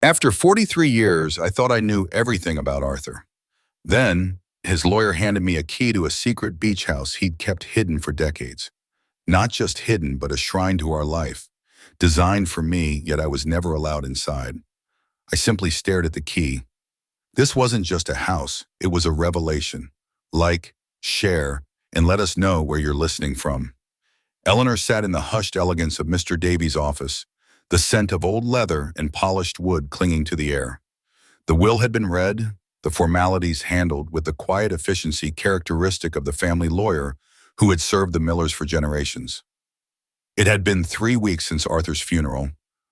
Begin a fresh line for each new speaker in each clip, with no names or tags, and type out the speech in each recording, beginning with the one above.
After 43 years, I thought I knew everything about Arthur. Then, his lawyer handed me a key to a secret beach house he'd kept hidden for decades. Not just hidden, but a shrine to our life. Designed for me, yet I was never allowed inside. I simply stared at the key. This wasn't just a house, it was a revelation. Like, share, and let us know where you're listening from. Eleanor sat in the hushed elegance of Mr. Davies' office, the scent of old leather and polished wood clinging to the air. The will had been read, the formalities handled with the quiet efficiency characteristic of the family lawyer who had served the Millers for generations. It had been 3 weeks since Arthur's funeral,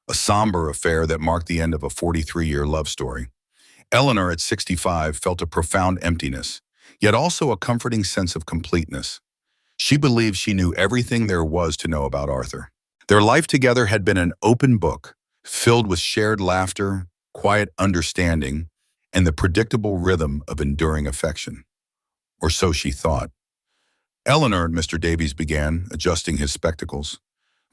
a somber affair that marked the end of a 43-year love story. Eleanor, at 65, felt a profound emptiness, yet also a comforting sense of completeness. She believed she knew everything there was to know about Arthur. Their life together had been an open book, filled with shared laughter, quiet understanding, and the predictable rhythm of enduring affection. Or so she thought. Eleanor, Mr. Davies began, adjusting his spectacles.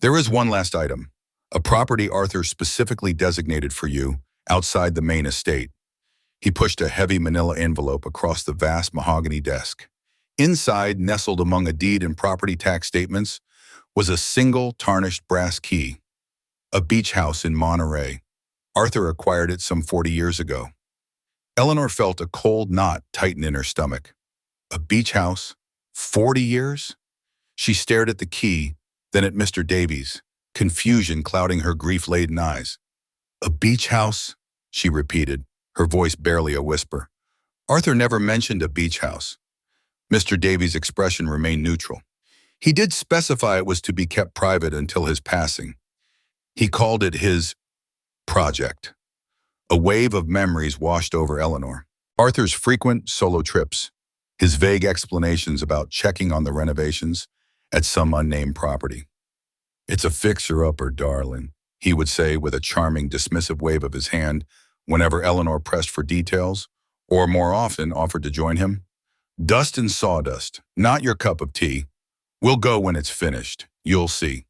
There is one last item, a property Arthur specifically designated for you, outside the main estate. He pushed a heavy manila envelope across the vast mahogany desk. Inside, nestled among a deed and property tax statements, was a single tarnished brass key. A beach house in Monterey. Arthur acquired it some 40 years ago. Eleanor felt a cold knot tighten in her stomach. A beach house? 40 years? She stared at the key, then at Mr. Davies, confusion clouding her grief-laden eyes. A beach house? She repeated, her voice barely a whisper. Arthur never mentioned a beach house. Mr. Davies' expression remained neutral. He did specify it was to be kept private until his passing. He called it his project. A wave of memories washed over Eleanor. Arthur's frequent solo trips, his vague explanations about checking on the renovations at some unnamed property. It's a fixer-upper, darling, he would say with a charming, dismissive wave of his hand whenever Eleanor pressed for details, or more often offered to join him. Dust and sawdust, not your cup of tea. We'll go when it's finished, you'll see.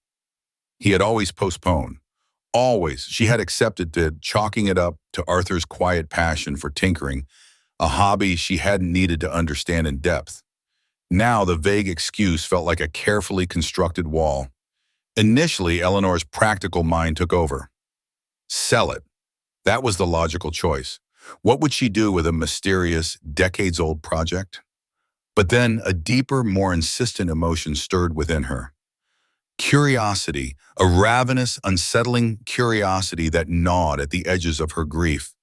He had always postponed. Always, she had accepted it, chalking it up to Arthur's quiet passion for tinkering, a hobby she hadn't needed to understand in depth. Now the vague excuse felt like a carefully constructed wall. Initially, Eleanor's practical mind took over. Sell it. That was the logical choice. What would she do with a mysterious, decades-old project? But then a deeper, more insistent emotion stirred within her. Curiosity, a ravenous, unsettling curiosity that gnawed at the edges of her grief.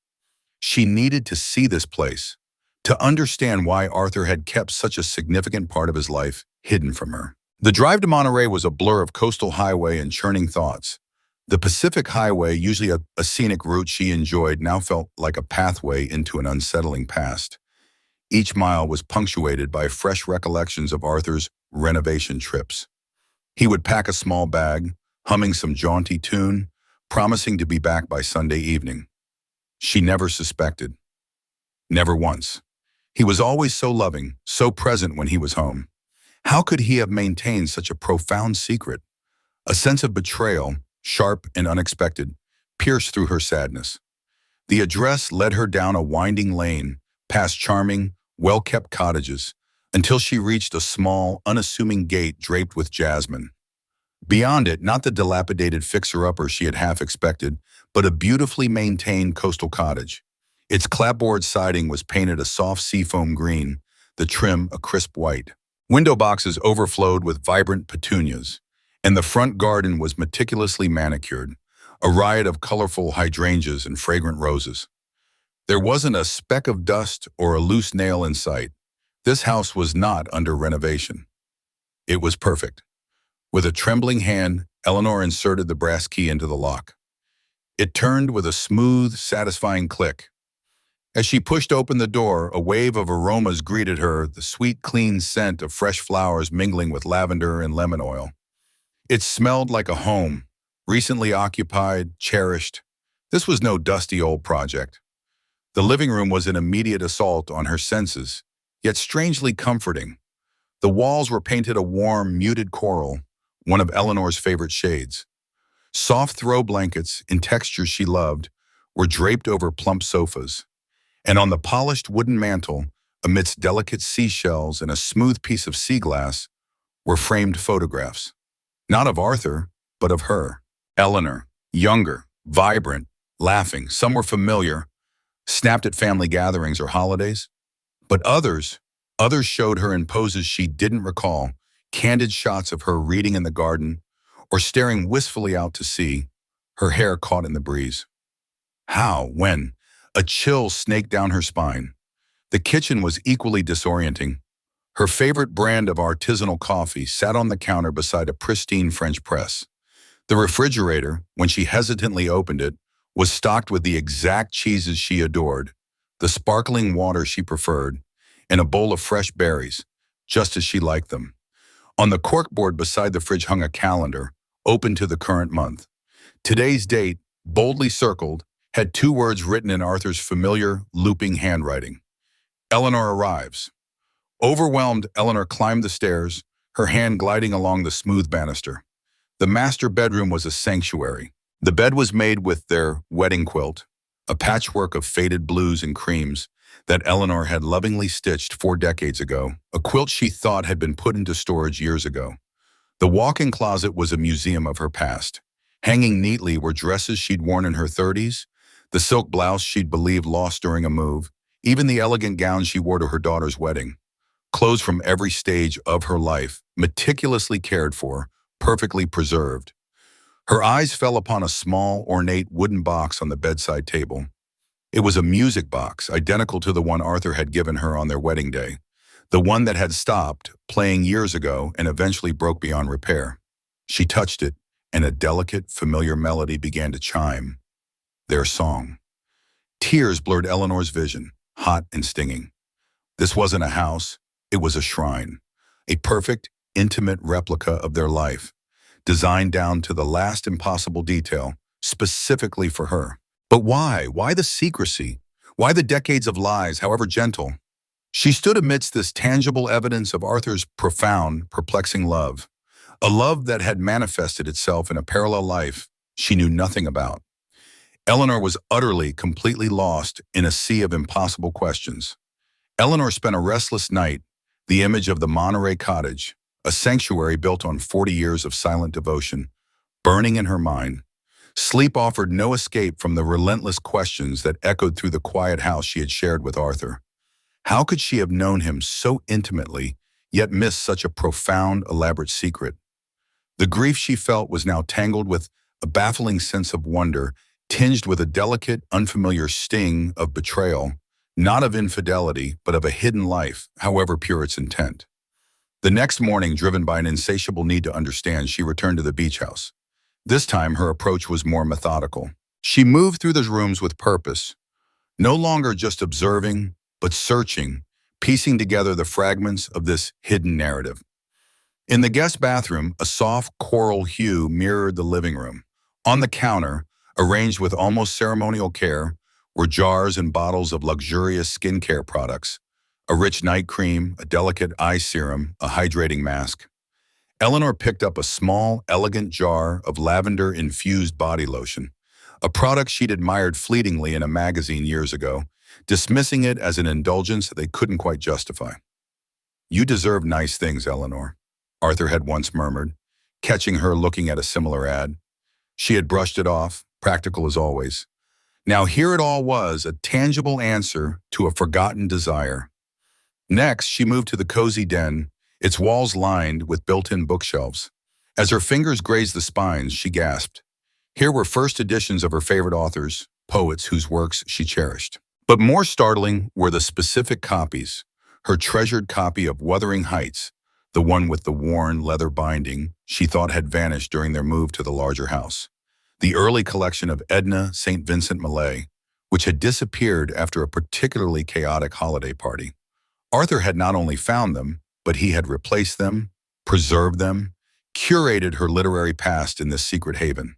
She needed to see this place, to understand why Arthur had kept such a significant part of his life hidden from her. The drive to Monterey was a blur of coastal highway and churning thoughts. The Pacific Highway, usually a scenic route she enjoyed, now felt like a pathway into an unsettling past. Each mile was punctuated by fresh recollections of Arthur's renovation trips. He would pack a small bag, humming some jaunty tune, promising to be back by Sunday evening. She never suspected. Never once. He was always so loving, so present when he was home. How could he have maintained such a profound secret? A sense of betrayal, sharp and unexpected, pierced through her sadness. The address led her down a winding lane, past charming, well-kept cottages, until she reached a small, unassuming gate draped with jasmine. Beyond it, not the dilapidated fixer-upper she had half expected, but a beautifully maintained coastal cottage. Its clapboard siding was painted a soft seafoam green, the trim a crisp white. Window boxes overflowed with vibrant petunias, and the front garden was meticulously manicured, a riot of colorful hydrangeas and fragrant roses. There wasn't a speck of dust or a loose nail in sight. This house was not under renovation. It was perfect. With a trembling hand, Eleanor inserted the brass key into the lock. It turned with a smooth, satisfying click. As she pushed open the door, a wave of aromas greeted her, the sweet, clean scent of fresh flowers mingling with lavender and lemon oil. It smelled like a home, recently occupied, cherished. This was no dusty old project. The living room was an immediate assault on her senses, yet strangely comforting. The walls were painted a warm, muted coral, one of Eleanor's favorite shades. Soft throw blankets, in textures she loved, were draped over plump sofas, and on the polished wooden mantel, amidst delicate seashells and a smooth piece of sea glass, were framed photographs, not of Arthur, but of her. Eleanor, younger, vibrant, laughing. Some were familiar, snapped at family gatherings or holidays, but others showed her in poses she didn't recall, candid shots of her reading in the garden or staring wistfully out to sea, her hair caught in the breeze. How, when? A chill snaked down her spine. The kitchen was equally disorienting. Her favorite brand of artisanal coffee sat on the counter beside a pristine French press. The refrigerator, when she hesitantly opened it, was stocked with the exact cheeses she adored, the sparkling water she preferred, and a bowl of fresh berries, just as she liked them. On the corkboard beside the fridge hung a calendar, open to the current month. Today's date, boldly circled, had two words written in Arthur's familiar, looping handwriting. Eleanor arrives. Overwhelmed, Eleanor climbed the stairs, her hand gliding along the smooth banister. The master bedroom was a sanctuary. The bed was made with their wedding quilt, a patchwork of faded blues and creams that Eleanor had lovingly stitched 4 decades ago, a quilt she thought had been put into storage years ago. The walk-in closet was a museum of her past. Hanging neatly were dresses she'd worn in her 30s, the silk blouse she'd believed lost during a move, even the elegant gown she wore to her daughter's wedding. Clothes from every stage of her life, meticulously cared for, perfectly preserved. Her eyes fell upon a small, ornate wooden box on the bedside table. It was a music box, identical to the one Arthur had given her on their wedding day, the one that had stopped playing years ago and eventually broke beyond repair. She touched it, and a delicate, familiar melody began to chime. Their song. Tears blurred Eleanor's vision, hot and stinging. This wasn't a house, it was a shrine, a perfect, intimate replica of their life, designed down to the last impossible detail, specifically for her. But why? Why the secrecy? Why the decades of lies, however gentle? She stood amidst this tangible evidence of Arthur's profound, perplexing love, a love that had manifested itself in a parallel life she knew nothing about. Eleanor was utterly, completely lost in a sea of impossible questions. Eleanor spent a restless night, the image of the Monterey cottage, a sanctuary built on 40 years of silent devotion, burning in her mind. Sleep offered no escape from the relentless questions that echoed through the quiet house she had shared with Arthur. How could she have known him so intimately, yet missed such a profound, elaborate secret? The grief she felt was now tangled with a baffling sense of wonder, tinged with a delicate, unfamiliar sting of betrayal, not of infidelity, but of a hidden life, however pure its intent. The next morning, driven by an insatiable need to understand, she returned to the beach house. This time, her approach was more methodical. She moved through the rooms with purpose, no longer just observing, but searching, piecing together the fragments of this hidden narrative. In the guest bathroom, a soft coral hue mirrored the living room. On the counter, arranged with almost ceremonial care, were jars and bottles of luxurious skincare products, a rich night cream, a delicate eye serum, a hydrating mask. Eleanor picked up a small, elegant jar of lavender-infused body lotion, a product she'd admired fleetingly in a magazine years ago, dismissing it as an indulgence they couldn't quite justify. "You deserve nice things, Eleanor," Arthur had once murmured, catching her looking at a similar ad. She had brushed it off, practical as always. Now here it all was, a tangible answer to a forgotten desire. Next, she moved to the cozy den, its walls lined with built-in bookshelves. As her fingers grazed the spines, she gasped. Here were first editions of her favorite authors, poets whose works she cherished. But more startling were the specific copies. Her treasured copy of Wuthering Heights, the one with the worn leather binding she thought had vanished during their move to the larger house. The early collection of Edna St. Vincent Millay, which had disappeared after a particularly chaotic holiday party. Arthur had not only found them, but he had replaced them, preserved them, curated her literary past in this secret haven.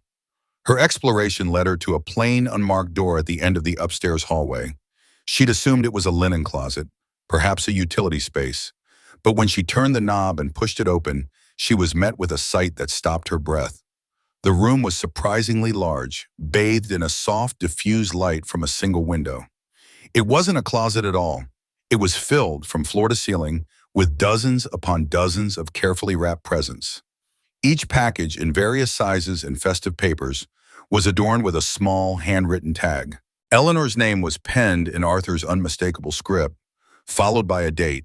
Her exploration led her to a plain, unmarked door at the end of the upstairs hallway. She'd assumed it was a linen closet, perhaps a utility space, but when she turned the knob and pushed it open, she was met with a sight that stopped her breath. The room was surprisingly large, bathed in a soft, diffused light from a single window. It wasn't a closet at all. It was filled, from floor to ceiling, with dozens upon dozens of carefully wrapped presents. Each package, in various sizes and festive papers, was adorned with a small, handwritten tag. Eleanor's name was penned in Arthur's unmistakable script, followed by a date.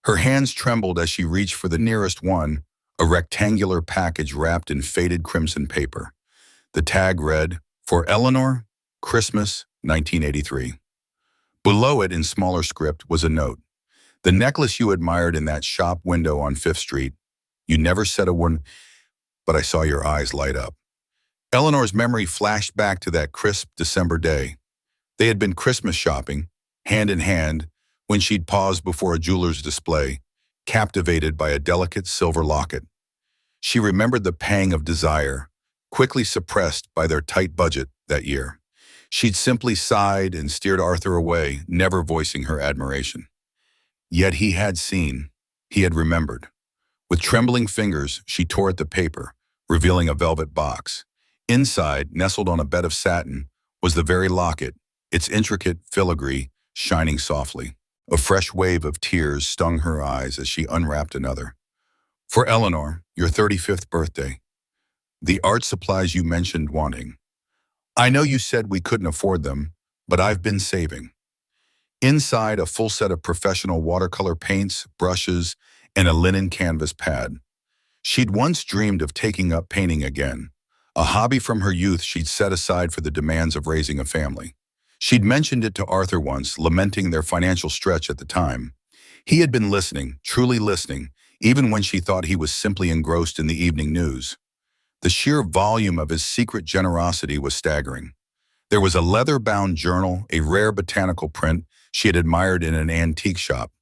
Her hands trembled as she reached for the nearest one, a rectangular package wrapped in faded crimson paper. The tag read, "For Eleanor, Christmas, 1983. Below it, in smaller script, was a note. "The necklace you admired in that shop window on Fifth Street. You never said a word, but I saw your eyes light up." Eleanor's memory flashed back to that crisp December day. They had been Christmas shopping, hand in hand, when she'd paused before a jeweler's display, captivated by a delicate silver locket. She remembered the pang of desire, quickly suppressed by their tight budget that year. She'd simply sighed and steered Arthur away, never voicing her admiration. Yet he had seen, he had remembered. With trembling fingers, she tore at the paper, revealing a velvet box. Inside, nestled on a bed of satin, was the very locket, its intricate filigree shining softly. A fresh wave of tears stung her eyes as she unwrapped another. "For Eleanor, your 35th birthday. The art supplies you mentioned wanting. I know you said we couldn't afford them, but I've been saving." Inside, a full set of professional watercolor paints, brushes, and a linen canvas pad. She'd once dreamed of taking up painting again, a hobby from her youth she'd set aside for the demands of raising a family. She'd mentioned it to Arthur once, lamenting their financial stretch at the time. He had been listening, truly listening, even when she thought he was simply engrossed in the evening news. The sheer volume of his secret generosity was staggering. There was a leather-bound journal, a rare botanical print she had admired in an antique shop,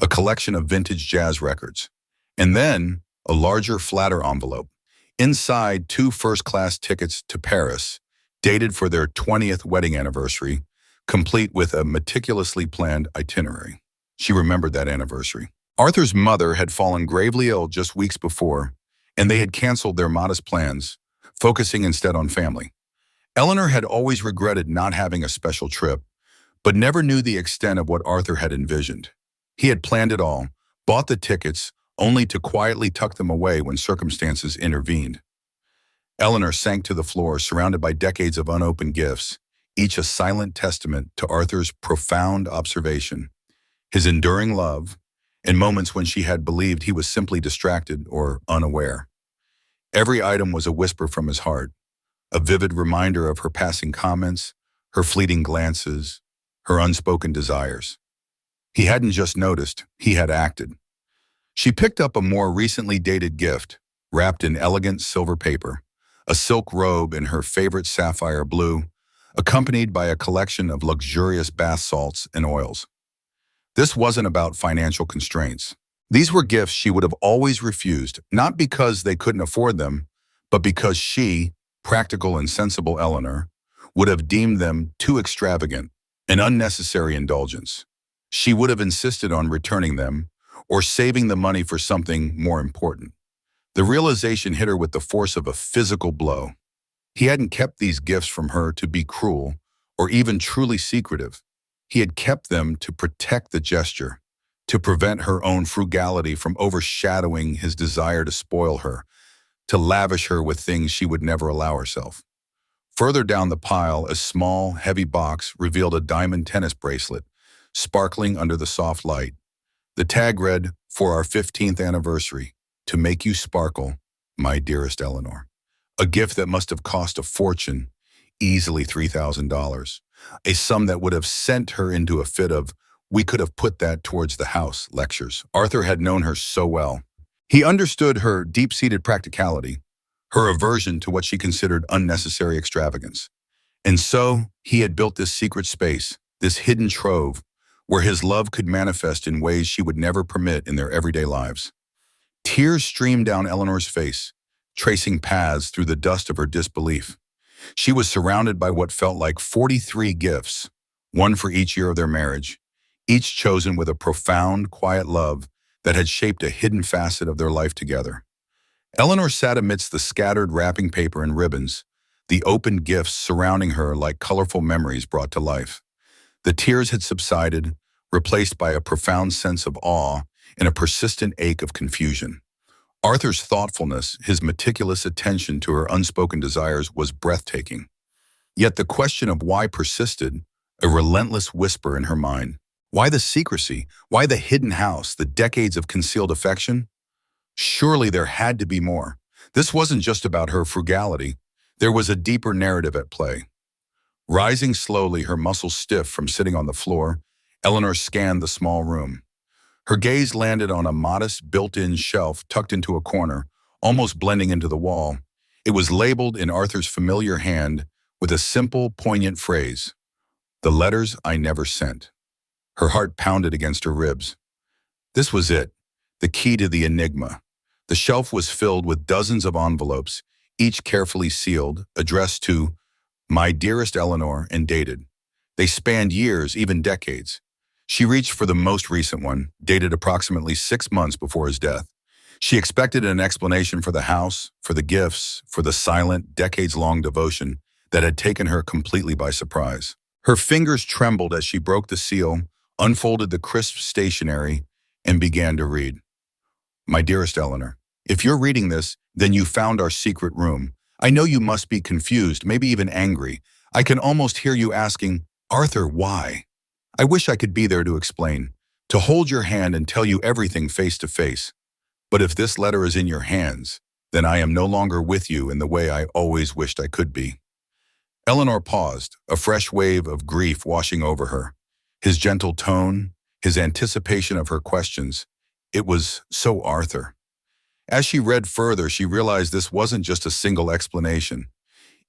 a collection of vintage jazz records, and then a larger, flatter envelope. Inside, 2 first-class tickets to Paris, dated for their 20th wedding anniversary, complete with a meticulously planned itinerary. She remembered that anniversary. Arthur's mother had fallen gravely ill just weeks before, and they had canceled their modest plans, focusing instead on family. Eleanor had always regretted not having a special trip, but never knew the extent of what Arthur had envisioned. He had planned it all, bought the tickets, only to quietly tuck them away when circumstances intervened. Eleanor sank to the floor, surrounded by decades of unopened gifts, each a silent testament to Arthur's profound observation, his enduring love, and moments when she had believed he was simply distracted or unaware. Every item was a whisper from his heart, a vivid reminder of her passing comments, her fleeting glances, her unspoken desires. He hadn't just noticed, he had acted. She picked up a more recently dated gift, wrapped in elegant silver paper, a silk robe in her favorite sapphire blue, accompanied by a collection of luxurious bath salts and oils. This wasn't about financial constraints. These were gifts she would have always refused, not because they couldn't afford them, but because she, practical and sensible Eleanor, would have deemed them too extravagant, an unnecessary indulgence. She would have insisted on returning them or saving the money for something more important. The realization hit her with the force of a physical blow. He hadn't kept these gifts from her to be cruel or even truly secretive. He had kept them to protect the gesture, to prevent her own frugality from overshadowing his desire to spoil her, to lavish her with things she would never allow herself. Further down the pile, a small, heavy box revealed a diamond tennis bracelet, sparkling under the soft light. The tag read, "For our 15th anniversary, to make you sparkle, my dearest Eleanor." A gift that must have cost a fortune, easily $3,000, a sum that would have sent her into a fit of, "We could have put that towards the house" lectures. Arthur had known her so well. He understood her deep-seated practicality, her aversion to what she considered unnecessary extravagance. And so, he had built this secret space, this hidden trove, where his love could manifest in ways she would never permit in their everyday lives. Tears streamed down Eleanor's face, tracing paths through the dust of her disbelief. She was surrounded by what felt like 43 gifts, one for each year of their marriage, each chosen with a profound, quiet love that had shaped a hidden facet of their life together. Eleanor sat amidst the scattered wrapping paper and ribbons, the open gifts surrounding her like colorful memories brought to life. The tears had subsided, replaced by a profound sense of awe and a persistent ache of confusion. Arthur's thoughtfulness, his meticulous attention to her unspoken desires, was breathtaking. Yet the question of why persisted, a relentless whisper in her mind. Why the secrecy? Why the hidden house? The decades of concealed affection? Surely there had to be more. This wasn't just about her frugality. There was a deeper narrative at play. Rising slowly, her muscles stiff from sitting on the floor, Eleanor scanned the small room. Her gaze landed on a modest, built-in shelf tucked into a corner, almost blending into the wall. It was labeled in Arthur's familiar hand with a simple, poignant phrase, "The letters I never sent." Her heart pounded against her ribs. This was it, the key to the enigma. The shelf was filled with dozens of envelopes, each carefully sealed, addressed to "My dearest Eleanor," and dated. They spanned years, even decades. She reached for the most recent one, dated approximately 6 months before his death. She expected an explanation for the house, for the gifts, for the silent, decades-long devotion that had taken her completely by surprise. Her fingers trembled as she broke the seal, unfolded the crisp stationery, and began to read. "My dearest Eleanor, if you're reading this, then you found our secret room. I know you must be confused, maybe even angry. I can almost hear you asking, 'Arthur, why?' I wish I could be there to explain, to hold your hand and tell you everything face to face. But if this letter is in your hands, then I am no longer with you in the way I always wished I could be." Eleanor paused, a fresh wave of grief washing over her. His gentle tone, his anticipation of her questions, it was so Arthur. As she read further, she realized this wasn't just a single explanation.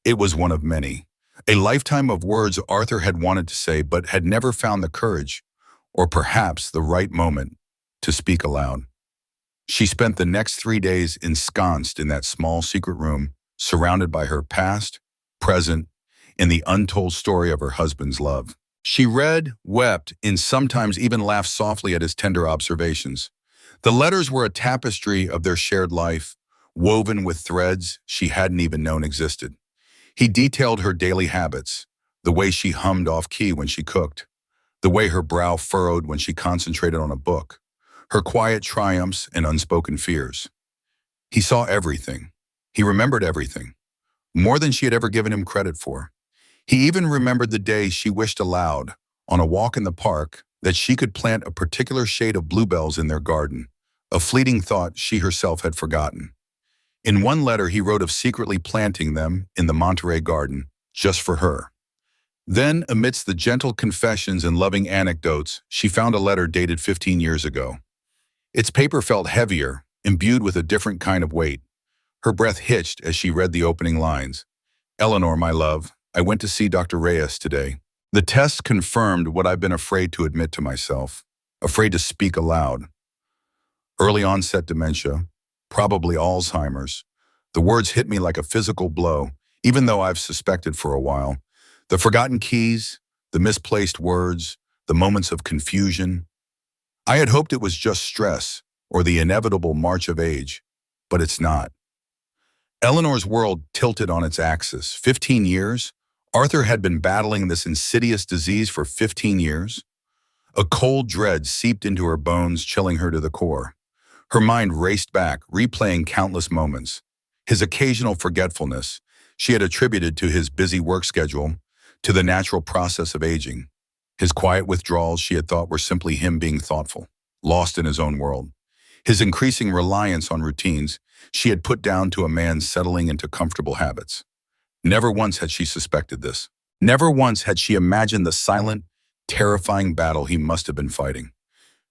It was one of many. A lifetime of words Arthur had wanted to say but had never found the courage, or perhaps the right moment, to speak aloud. She spent the next 3 days ensconced in that small secret room, surrounded by her past, present, and the untold story of her husband's love. She read, wept, and sometimes even laughed softly at his tender observations. The letters were a tapestry of their shared life, woven with threads she hadn't even known existed. He detailed her daily habits, the way she hummed off-key when she cooked, the way her brow furrowed when she concentrated on a book, her quiet triumphs and unspoken fears. He saw everything. He remembered everything, more than she had ever given him credit for. He even remembered the day she wished aloud, on a walk in the park, that she could plant a particular shade of bluebells in their garden, a fleeting thought she herself had forgotten. In one letter, he wrote of secretly planting them in the Monterey garden, just for her. Then, amidst the gentle confessions and loving anecdotes, she found a letter dated 15 years ago. Its paper felt heavier, imbued with a different kind of weight. Her breath hitched as she read the opening lines. "Eleanor, my love, I went to see Dr. Reyes today. The test confirmed what I've been afraid to admit to myself, afraid to speak aloud. Early-onset dementia, probably Alzheimer's. The words hit me like a physical blow, even though I've suspected for a while. The forgotten keys, the misplaced words, the moments of confusion. I had hoped it was just stress or the inevitable march of age, but it's not." Eleanor's world tilted on its axis. 15 years? Arthur had been battling this insidious disease for 15 years? A cold dread seeped into her bones, chilling her to the core. Her mind raced back, replaying countless moments. His occasional forgetfulness she had attributed to his busy work schedule, to the natural process of aging. His quiet withdrawals she had thought were simply him being thoughtful, lost in his own world. His increasing reliance on routines she had put down to a man settling into comfortable habits. Never once had she suspected this. Never once had she imagined the silent, terrifying battle he must have been fighting.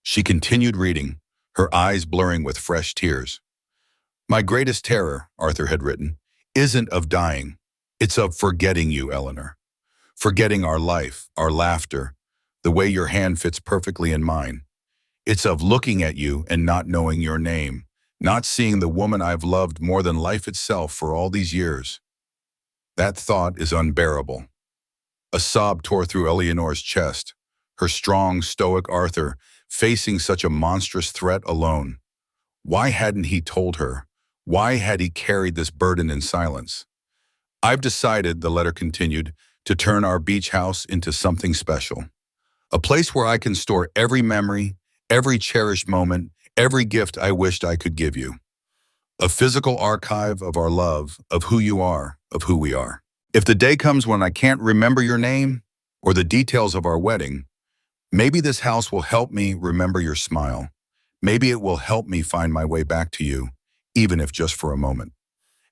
She continued reading, her eyes blurring with fresh tears. "My greatest terror," Arthur had written, "isn't of dying. It's of forgetting you, Eleanor. Forgetting our life, our laughter, the way your hand fits perfectly in mine. It's of looking at you and not knowing your name, not seeing the woman I've loved more than life itself for all these years. That thought is unbearable." A sob tore through Eleanor's chest, her strong, stoic Arthur facing such a monstrous threat alone. Why hadn't he told her? Why had he carried this burden in silence? I've decided, the letter continued, to turn our beach house into something special. A place where I can store every memory, every cherished moment, every gift I wished I could give you. A physical archive of our love, of who you are, of who we are. If the day comes when I can't remember your name or the details of our wedding, maybe this house will help me remember your smile. Maybe it will help me find my way back to you, even if just for a moment.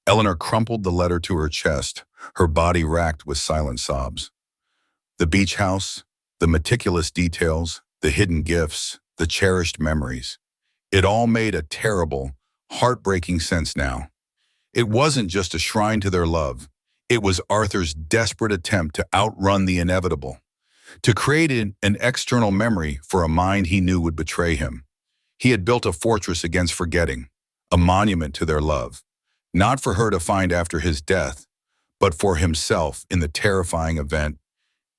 Eleanor crumpled the letter to her chest, her body racked with silent sobs. The beach house, the meticulous details, the hidden gifts, the cherished memories. It all made a terrible, heartbreaking sense now. It wasn't just a shrine to their love. It was Arthur's desperate attempt to outrun the inevitable, to create an external memory for a mind he knew would betray him. He had built a fortress against forgetting, a monument to their love, not for her to find after his death, but for himself in the terrifying event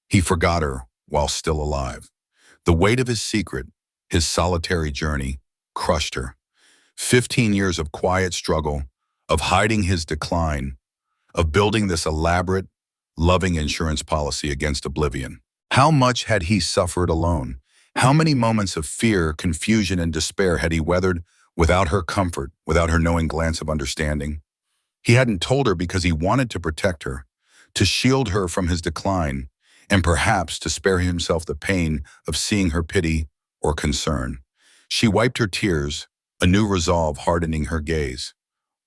he forgot her while still alive. The weight of his secret, his solitary journey, crushed her. 15 years of quiet struggle, of hiding his decline, of building this elaborate, loving insurance policy against oblivion. How much had he suffered alone? How many moments of fear, confusion, and despair had he weathered without her comfort, without her knowing glance of understanding? He hadn't told her because he wanted to protect her, to shield her from his decline, and perhaps to spare himself the pain of seeing her pity or concern. She wiped her tears, a new resolve hardening her gaze.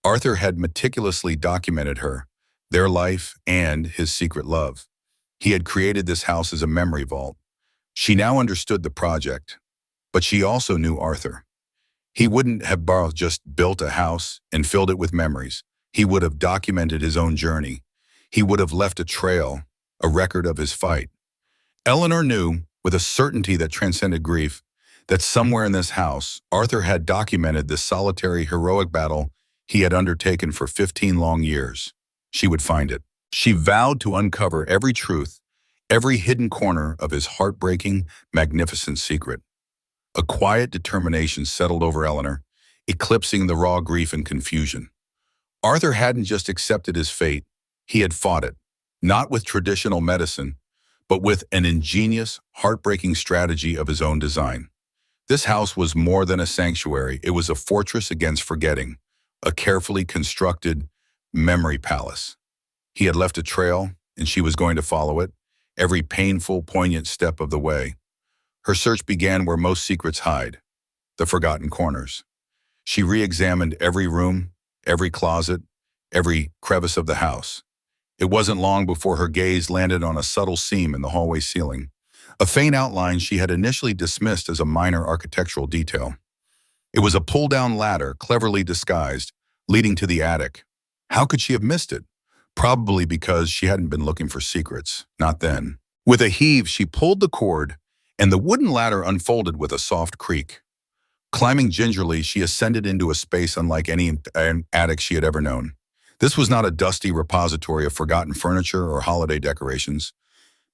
Arthur had meticulously documented her, their life, and his secret love. He had created this house as a memory vault. She now understood the project, but she also knew Arthur. He wouldn't have just built a house and filled it with memories. He would have documented his own journey. He would have left a trail, a record of his fight. Eleanor knew, with a certainty that transcended grief, that somewhere in this house, Arthur had documented this solitary, heroic battle he had undertaken for 15 long years. She would find it. She vowed to uncover every truth, every hidden corner of his heartbreaking, magnificent secret. A quiet determination settled over Eleanor, eclipsing the raw grief and confusion. Arthur hadn't just accepted his fate, he had fought it, not with traditional medicine, but with an ingenious, heartbreaking strategy of his own design. This house was more than a sanctuary, it was a fortress against forgetting, a carefully constructed memory palace. He had left a trail, and she was going to follow it, every painful, poignant step of the way. Her search began where most secrets hide, the forgotten corners. She re-examined every room, every closet, every crevice of the house. It wasn't long before her gaze landed on a subtle seam in the hallway ceiling, a faint outline she had initially dismissed as a minor architectural detail. It was a pull-down ladder, cleverly disguised, leading to the attic. How could she have missed it? Probably because she hadn't been looking for secrets, not then. With a heave, she pulled the cord, and the wooden ladder unfolded with a soft creak. Climbing gingerly, she ascended into a space unlike any attic she had ever known. This was not a dusty repository of forgotten furniture or holiday decorations.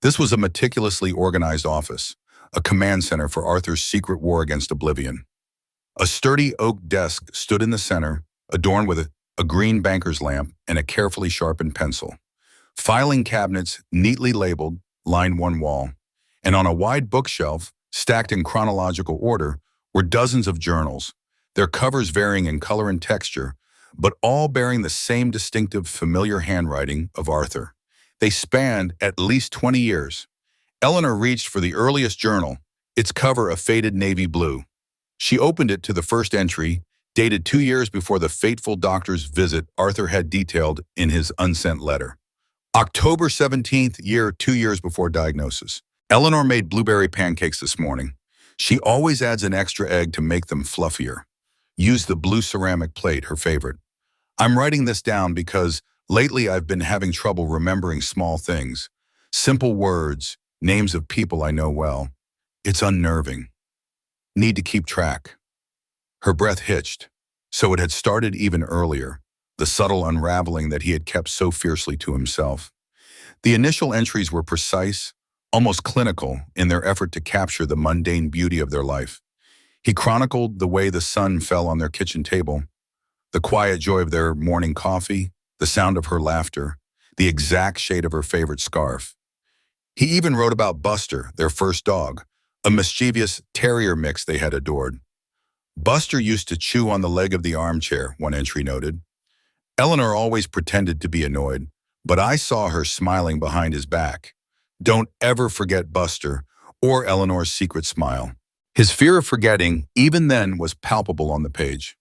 This was a meticulously organized office, a command center for Arthur's secret war against oblivion. A sturdy oak desk stood in the center, adorned with a green banker's lamp and a carefully sharpened pencil. Filing cabinets, neatly labeled, lined one wall, and on a wide bookshelf, stacked in chronological order, were dozens of journals, their covers varying in color and texture, but all bearing the same distinctive, familiar handwriting of Arthur. They spanned at least 20 years. Eleanor reached for the earliest journal, its cover a faded navy blue. She opened it to the first entry, dated 2 years before the fateful doctor's visit Arthur had detailed in his unsent letter. October 17th, 2 years before diagnosis. Eleanor made blueberry pancakes this morning. She always adds an extra egg to make them fluffier. Use the blue ceramic plate, her favorite. I'm writing this down because lately I've been having trouble remembering small things. Simple words, names of people I know well. It's unnerving. Need to keep track. Her breath hitched. So it had started even earlier, the subtle unraveling that he had kept so fiercely to himself. The initial entries were precise, almost clinical in their effort to capture the mundane beauty of their life. He chronicled the way the sun fell on their kitchen table, The quiet joy of their morning coffee, the sound of her laughter, the exact shade of her favorite scarf. He even wrote about Buster, their first dog, a mischievous terrier mix they had adored. Buster used to chew on the leg of the armchair, one entry noted. Eleanor always pretended to be annoyed, but I saw her smiling behind his back. Don't ever forget Buster, or Eleanor's secret smile. His fear of forgetting, even then, was palpable on the page.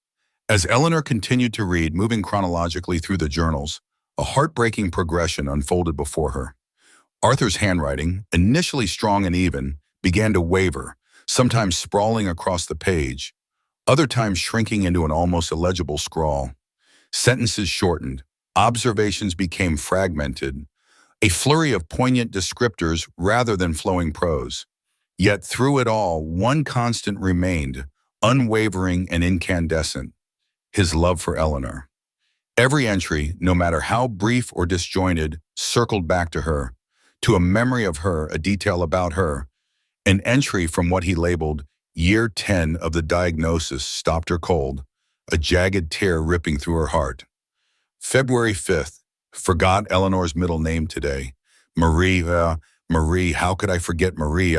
As Eleanor continued to read, moving chronologically through the journals, a heartbreaking progression unfolded before her. Arthur's handwriting, initially strong and even, began to waver, sometimes sprawling across the page, other times shrinking into an almost illegible scrawl. Sentences shortened, observations became fragmented, a flurry of poignant descriptors rather than flowing prose. Yet through it all, one constant remained, unwavering and incandescent: his love for Eleanor. Every entry, no matter how brief or disjointed, circled back to her, to a memory of her, a detail about her. An entry from what he labeled year 10 of the diagnosis stopped her cold, a jagged tear ripping through her heart. February 5th, forgot Eleanor's middle name today. Marie, Marie, how could I forget Marie?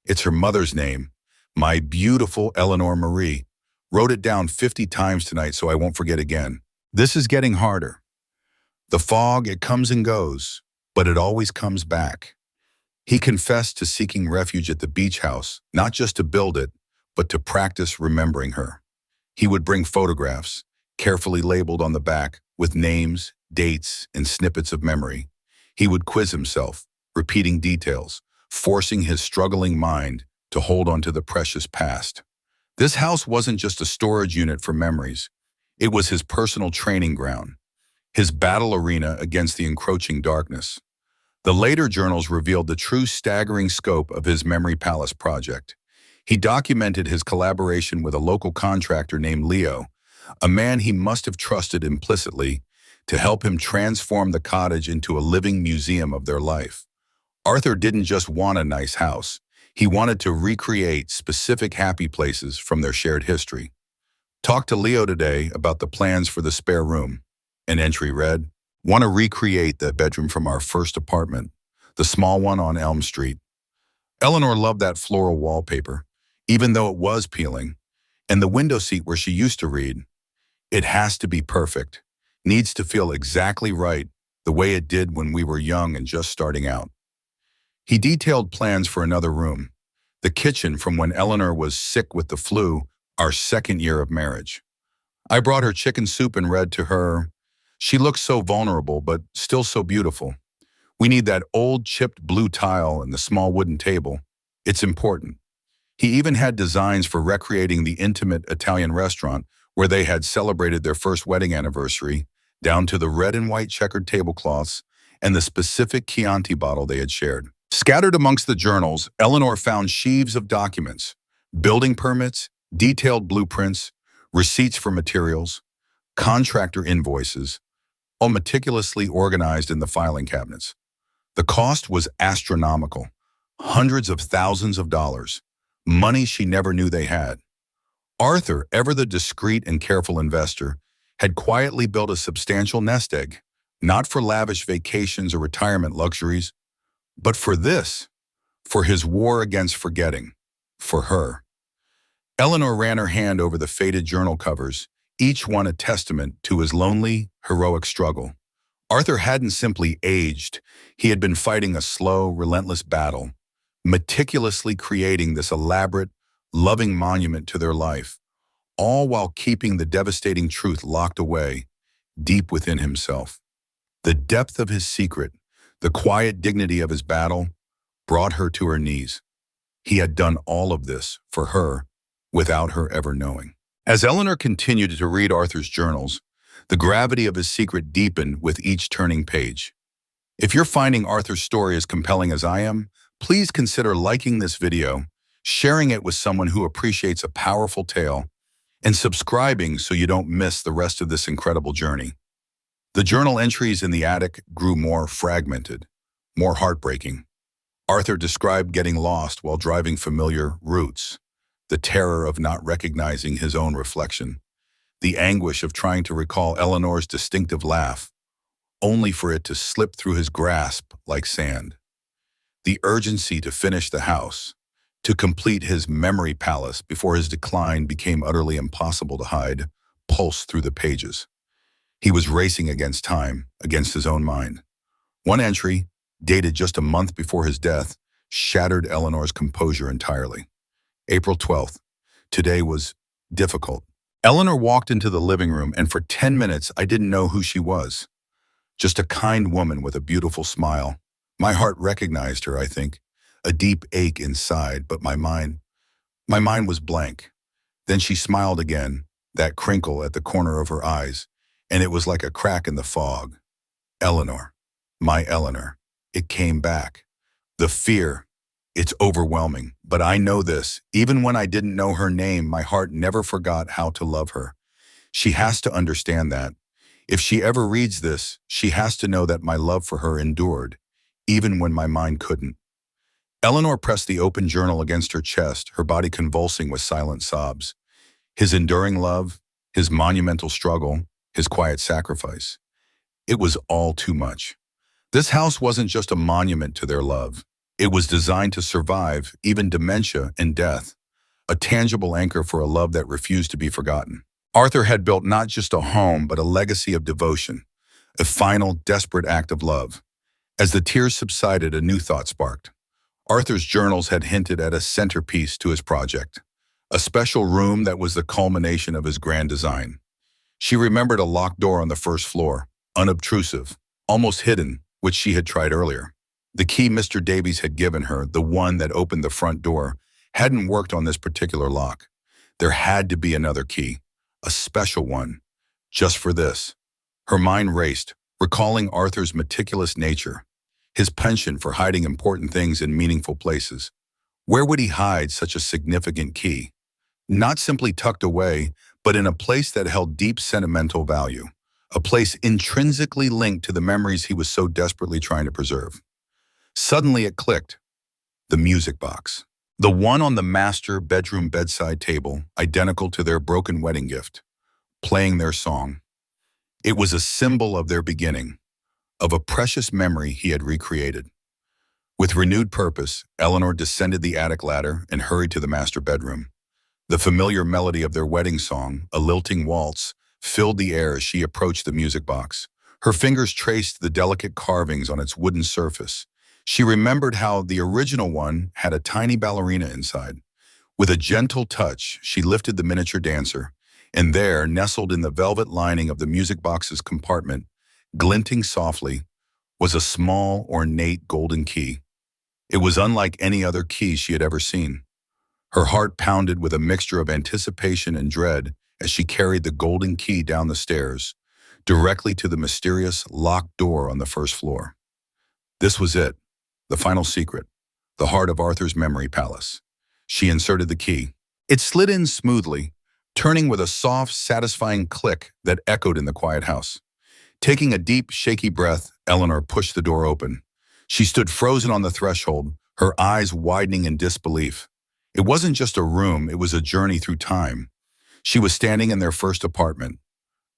It's her mother's name. My beautiful Eleanor Marie. Wrote it down 50 times tonight so I won't forget again. This is getting harder. The fog, it comes and goes, but it always comes back. He confessed to seeking refuge at the beach house, not just to build it, but to practice remembering her. He would bring photographs, carefully labeled on the back, with names, dates, and snippets of memory. He would quiz himself, repeating details, forcing his struggling mind to hold on to the precious past. This house wasn't just a storage unit for memories. It was his personal training ground, his battle arena against the encroaching darkness. The later journals revealed the true staggering scope of his Memory Palace project. He documented his collaboration with a local contractor named Leo, a man he must have trusted implicitly, to help him transform the cottage into a living museum of their life. Arthur didn't just want a nice house. He wanted to recreate specific happy places from their shared history. Talked to Leo today about the plans for the spare room. An entry read, "Want to recreate the bedroom from our first apartment, the small one on Elm Street." Eleanor loved that floral wallpaper, even though it was peeling, and the window seat where she used to read. It has to be perfect, needs to feel exactly right, the way it did when we were young and just starting out. He detailed plans for another room, the kitchen from when Eleanor was sick with the flu, our second year of marriage. I brought her chicken soup and read to her, "She looks so vulnerable, but still so beautiful. We need that old chipped blue tile and the small wooden table. It's important." He even had designs for recreating the intimate Italian restaurant where they had celebrated their first wedding anniversary, down to the red and white checkered tablecloths and the specific Chianti bottle they had shared. Scattered amongst the journals, Eleanor found sheaves of documents, building permits, detailed blueprints, receipts for materials, contractor invoices, all meticulously organized in the filing cabinets. The cost was astronomical, hundreds of thousands of dollars, money she never knew they had. Arthur, ever the discreet and careful investor, had quietly built a substantial nest egg, not for lavish vacations or retirement luxuries, but for this, for his war against forgetting, for her. Eleanor ran her hand over the faded journal covers, each one a testament to his lonely, heroic struggle. Arthur hadn't simply aged. He had been fighting a slow, relentless battle, meticulously creating this elaborate, loving monument to their life, all while keeping the devastating truth locked away, deep within himself. The depth of his secret, the quiet dignity of his battle, brought her to her knees. He had done all of this for her, without her ever knowing. As Eleanor continued to read Arthur's journals, the gravity of his secret deepened with each turning page. If you're finding Arthur's story as compelling as I am, please consider liking this video, sharing it with someone who appreciates a powerful tale, and subscribing so you don't miss the rest of this incredible journey. The journal entries in the attic grew more fragmented, more heartbreaking. Arthur described getting lost while driving familiar routes, the terror of not recognizing his own reflection. The anguish of trying to recall Eleanor's distinctive laugh, only for it to slip through his grasp like sand. The urgency to finish the house, to complete his memory palace before his decline became utterly impossible to hide, pulsed through the pages. He was racing against time, against his own mind. One entry, dated just a month before his death, shattered Eleanor's composure entirely. April 12th. Today was difficult. Eleanor walked into the living room, and for 10 minutes I didn't know who she was. Just a kind woman with a beautiful smile. My heart recognized her, I think. A deep ache inside, but my mind was blank. Then she smiled again, that crinkle at the corner of her eyes, and it was like a crack in the fog. Eleanor. My Eleanor. It came back. The fear. It's overwhelming, but I know this. Even when I didn't know her name, my heart never forgot how to love her. She has to understand that. If she ever reads this, she has to know that my love for her endured, even when my mind couldn't. Eleanor pressed the open journal against her chest, her body convulsing with silent sobs. His enduring love, his monumental struggle, his quiet sacrifice. It was all too much. This house wasn't just a monument to their love. It was designed to survive even dementia and death, a tangible anchor for a love that refused to be forgotten. Arthur had built not just a home, but a legacy of devotion, a final, desperate act of love. As the tears subsided, a new thought sparked. Arthur's journals had hinted at a centerpiece to his project, a special room that was the culmination of his grand design. She remembered a locked door on the first floor, unobtrusive, almost hidden, which she had tried earlier. The key Mr. Davies had given her, the one that opened the front door, hadn't worked on this particular lock. There had to be another key, a special one, just for this. Her mind raced, recalling Arthur's meticulous nature, his penchant for hiding important things in meaningful places. Where would he hide such a significant key? Not simply tucked away, but in a place that held deep sentimental value, a place intrinsically linked to the memories he was so desperately trying to preserve. Suddenly it clicked. The music box. The one on the master bedroom bedside table, identical to their broken wedding gift, playing their song. It was a symbol of their beginning, of a precious memory he had recreated. With renewed purpose, Eleanor descended the attic ladder and hurried to the master bedroom. The familiar melody of their wedding song, a lilting waltz, filled the air as she approached the music box. Her fingers traced the delicate carvings on its wooden surface. She remembered how the original one had a tiny ballerina inside. With a gentle touch, she lifted the miniature dancer, and there, nestled in the velvet lining of the music box's compartment, glinting softly, was a small, ornate golden key. It was unlike any other key she had ever seen. Her heart pounded with a mixture of anticipation and dread as she carried the golden key down the stairs, directly to the mysterious locked door on the first floor. This was it. The final secret, the heart of Arthur's memory palace. She inserted the key. It slid in smoothly, turning with a soft, satisfying click that echoed in the quiet house. Taking a deep, shaky breath, Eleanor pushed the door open. She stood frozen on the threshold, her eyes widening in disbelief. It wasn't just a room, it was a journey through time. She was standing in their first apartment.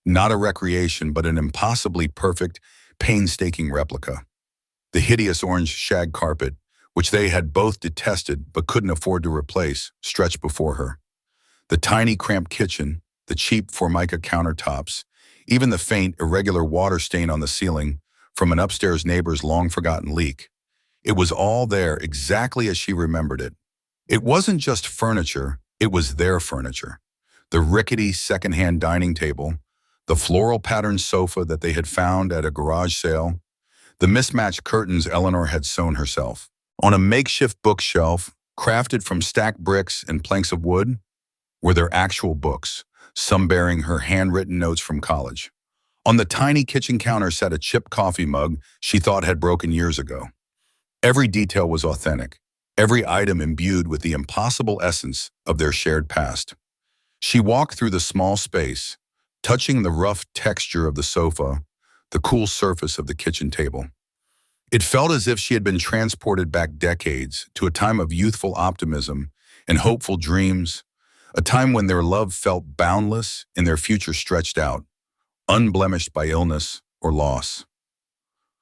Not a recreation, but an impossibly perfect, painstaking replica. The hideous orange shag carpet, which they had both detested but couldn't afford to replace, stretched before her. The tiny, cramped kitchen, the cheap Formica countertops, even the faint, irregular water stain on the ceiling from an upstairs neighbor's long-forgotten leak. It was all there exactly as she remembered it. It wasn't just furniture, it was their furniture. The rickety second-hand dining table, the floral-patterned sofa that they had found at a garage sale, the mismatched curtains Eleanor had sewn herself. On a makeshift bookshelf, crafted from stacked bricks and planks of wood, were their actual books, some bearing her handwritten notes from college. On the tiny kitchen counter sat a chipped coffee mug she thought had broken years ago. Every detail was authentic, every item imbued with the impossible essence of their shared past. She walked through the small space, touching the rough texture of the sofa, the cool surface of the kitchen table. It felt as if she had been transported back decades to a time of youthful optimism and hopeful dreams, A time when their love felt boundless and their future stretched out, unblemished by illness or loss.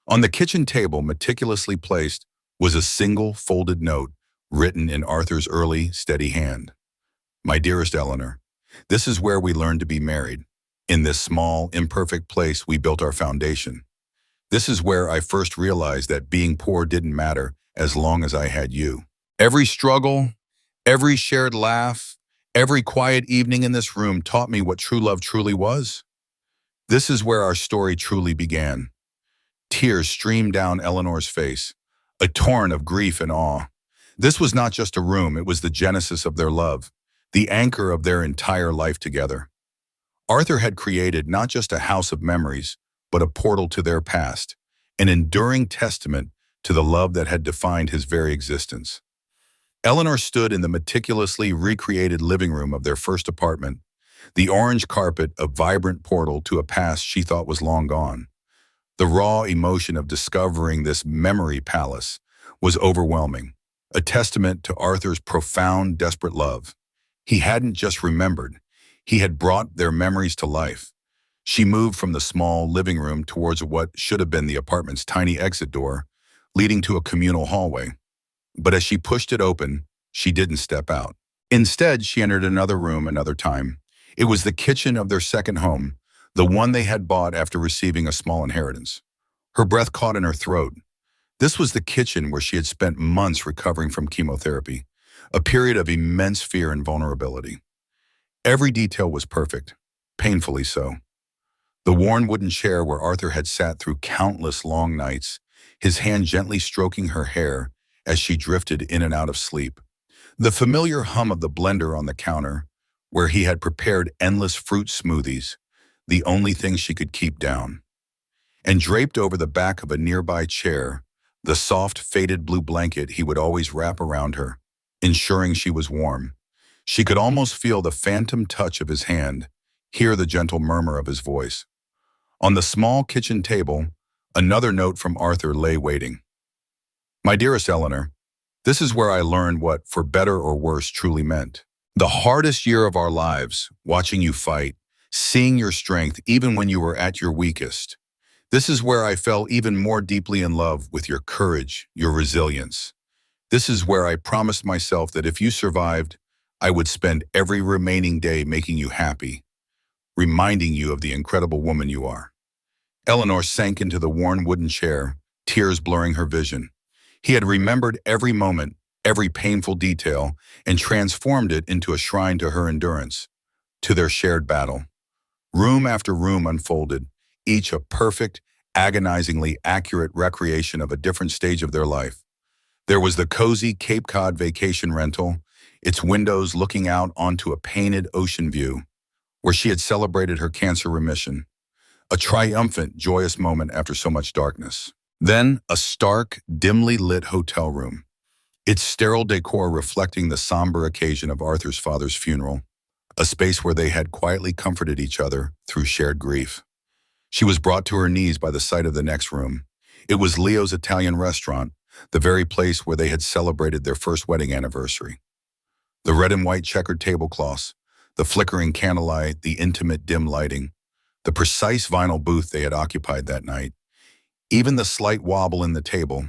On the kitchen table, meticulously placed, was a single folded note written in Arthur's early, steady hand. My dearest Eleanor, this is where we learned to be married. In this small, imperfect place, we built our foundation. This is where I first realized that being poor didn't matter as long as I had you. Every struggle, every shared laugh, every quiet evening in this room taught me what true love truly was. This is where our story truly began. Tears streamed down Eleanor's face, a torrent of grief and awe. This was not just a room, it was the genesis of their love, the anchor of their entire life together. Arthur had created not just a house of memories, but a portal to their past, an enduring testament to the love that had defined his very existence. Eleanor stood in the meticulously recreated living room of their first apartment, the orange carpet a vibrant portal to a past she thought was long gone. The raw emotion of discovering this memory palace was overwhelming, a testament to Arthur's profound, desperate love. He hadn't just remembered, he had brought their memories to life. She moved from the small living room towards what should have been the apartment's tiny exit door, leading to a communal hallway. But as she pushed it open, she didn't step out. Instead, she entered another room another time. It was the kitchen of their second home, the one they had bought after receiving a small inheritance. Her breath caught in her throat. This was the kitchen where she had spent months recovering from chemotherapy, a period of immense fear and vulnerability. Every detail was perfect, painfully so. The worn wooden chair where Arthur had sat through countless long nights, his hand gently stroking her hair as she drifted in and out of sleep. The familiar hum of the blender on the counter, where he had prepared endless fruit smoothies, the only thing she could keep down. And draped over the back of a nearby chair, the soft, faded blue blanket he would always wrap around her, ensuring she was warm. She could almost feel the phantom touch of his hand, hear the gentle murmur of his voice. On the small kitchen table, another note from Arthur lay waiting. My dearest Eleanor, this is where I learned what for better or worse truly meant. The hardest year of our lives, watching you fight, seeing your strength even when you were at your weakest. This is where I fell even more deeply in love with your courage, your resilience. This is where I promised myself that if you survived, I would spend every remaining day making you happy, reminding you of the incredible woman you are. Eleanor sank into the worn wooden chair, tears blurring her vision. He had remembered every moment, every painful detail, and transformed it into a shrine to her endurance, to their shared battle. Room after room unfolded, each a perfect, agonizingly accurate recreation of a different stage of their life. There was the cozy Cape Cod vacation rental, its windows looking out onto a painted ocean view, where she had celebrated her cancer remission. A triumphant, joyous moment after so much darkness. Then, a stark, dimly lit hotel room, its sterile decor reflecting the somber occasion of Arthur's father's funeral, a space where they had quietly comforted each other through shared grief. She was brought to her knees by the sight of the next room. It was Leo's Italian restaurant, the very place where they had celebrated their first wedding anniversary. The red and white checkered tablecloths, the flickering candlelight, the intimate dim lighting, the precise vinyl booth they had occupied that night, even the slight wobble in the table,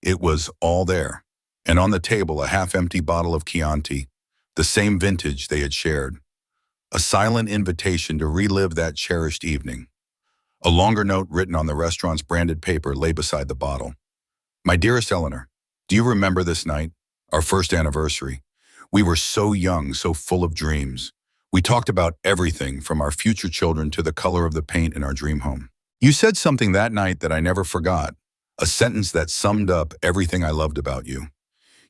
it was all there. And on the table, a half-empty bottle of Chianti, the same vintage they had shared. A silent invitation to relive that cherished evening. A longer note written on the restaurant's branded paper lay beside the bottle. My dearest Eleanor, do you remember this night, our first anniversary? We were so young, so full of dreams. We talked about everything from our future children to the color of the paint in our dream home. You said something that night that I never forgot, a sentence that summed up everything I loved about you.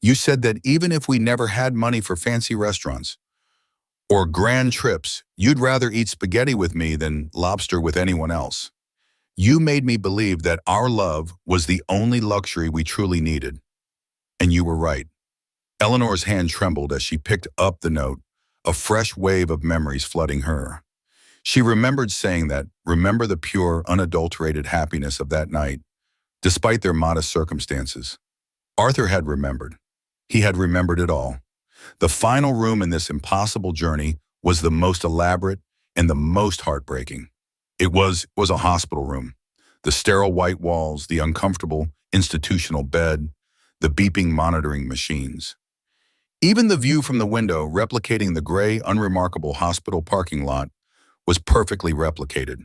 You said that even if we never had money for fancy restaurants or grand trips, you'd rather eat spaghetti with me than lobster with anyone else. You made me believe that our love was the only luxury we truly needed. And you were right. Eleanor's hand trembled as she picked up the note, a fresh wave of memories flooding her. She remembered saying that, remember the pure, unadulterated happiness of that night, despite their modest circumstances. Arthur had remembered. He had remembered it all. The final room in this impossible journey was the most elaborate and the most heartbreaking. It was a hospital room. The sterile white walls, the uncomfortable institutional bed, the beeping monitoring machines. Even the view from the window, replicating the gray, unremarkable hospital parking lot, was perfectly replicated.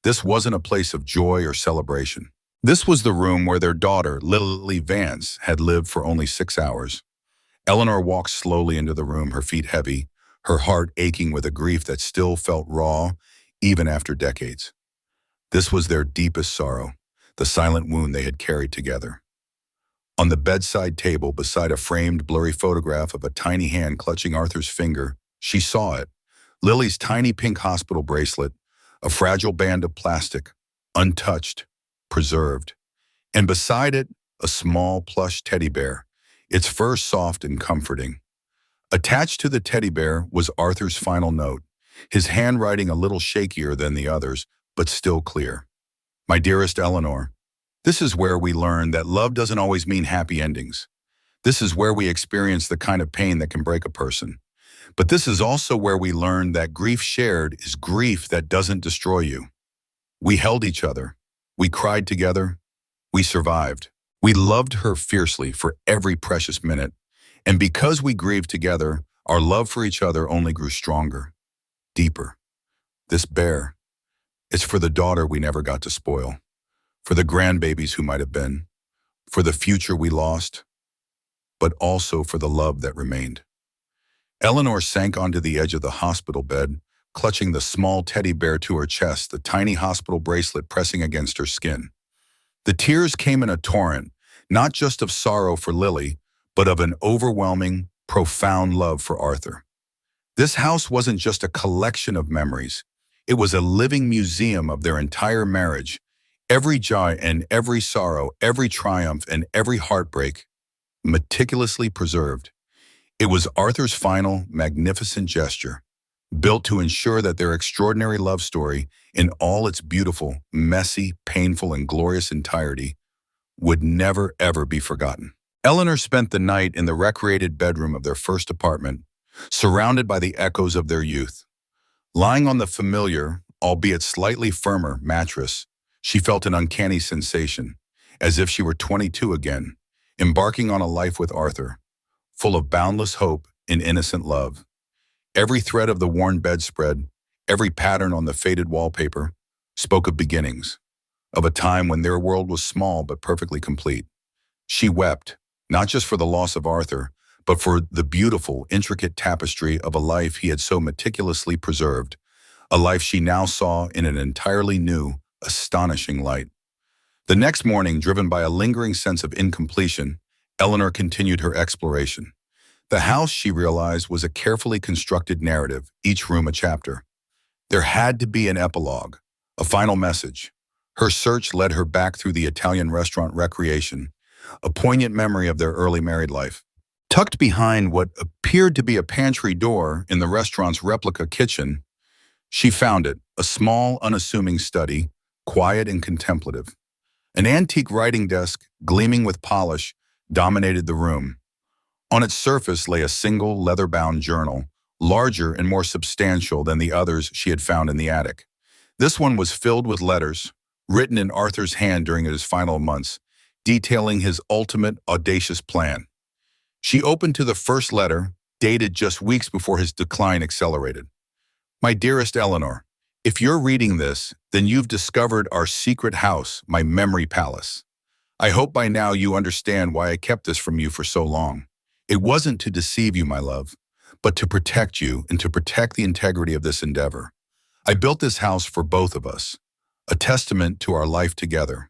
This wasn't a place of joy or celebration. This was the room where their daughter, Lily Vance, had lived for only 6 hours. Eleanor walked slowly into the room, her feet heavy, her heart aching with a grief that still felt raw, even after decades. This was their deepest sorrow, the silent wound they had carried together. On the bedside table, beside a framed, blurry photograph of a tiny hand clutching Arthur's finger, she saw it. Lily's tiny pink hospital bracelet, a fragile band of plastic, untouched, preserved. And beside it, a small plush teddy bear, its fur soft and comforting. Attached to the teddy bear was Arthur's final note, his handwriting a little shakier than the others, but still clear. My dearest Eleanor, this is where we learn that love doesn't always mean happy endings. This is where we experience the kind of pain that can break a person. But this is also where we learn that grief shared is grief that doesn't destroy you. We held each other. We cried together. We survived. We loved her fiercely for every precious minute. And because we grieved together, our love for each other only grew stronger, deeper. This bear, it's for the daughter we never got to spoil, for the grandbabies who might have been, for the future we lost, but also for the love that remained. Eleanor sank onto the edge of the hospital bed, clutching the small teddy bear to her chest, the tiny hospital bracelet pressing against her skin. The tears came in a torrent, not just of sorrow for Lily, but of an overwhelming, profound love for Arthur. This house wasn't just a collection of memories. It was a living museum of their entire marriage, every joy and every sorrow, every triumph and every heartbreak, meticulously preserved. It was Arthur's final, magnificent gesture, built to ensure that their extraordinary love story, in all its beautiful, messy, painful, and glorious entirety, would never, ever be forgotten. Eleanor spent the night in the recreated bedroom of their first apartment, surrounded by the echoes of their youth. Lying on the familiar, albeit slightly firmer, mattress, she felt an uncanny sensation, as if she were 22 again, embarking on a life with Arthur, full of boundless hope and innocent love. Every thread of the worn bedspread, every pattern on the faded wallpaper, spoke of beginnings, of a time when their world was small but perfectly complete. She wept, not just for the loss of Arthur, but for the beautiful, intricate tapestry of a life he had so meticulously preserved, a life she now saw in an entirely new, astonishing light. The next morning, driven by a lingering sense of incompletion, Eleanor continued her exploration. The house, she realized, was a carefully constructed narrative, each room a chapter. There had to be an epilogue, a final message. Her search led her back through the Italian restaurant Recreation, a poignant memory of their early married life. Tucked behind what appeared to be a pantry door in the restaurant's replica kitchen, she found it, a small, unassuming study, quiet and contemplative. An antique writing desk, gleaming with polish, dominated the room. On its surface lay a single leather-bound journal, larger and more substantial than the others she had found in the attic. This one was filled with letters, written in Arthur's hand during his final months, detailing his ultimate, audacious plan. She opened to the first letter, dated just weeks before his decline accelerated. My dearest Eleanor, if you're reading this, then you've discovered our secret house, my memory palace. I hope by now you understand why I kept this from you for so long. It wasn't to deceive you, my love, but to protect you and to protect the integrity of this endeavor. I built this house for both of us, a testament to our life together.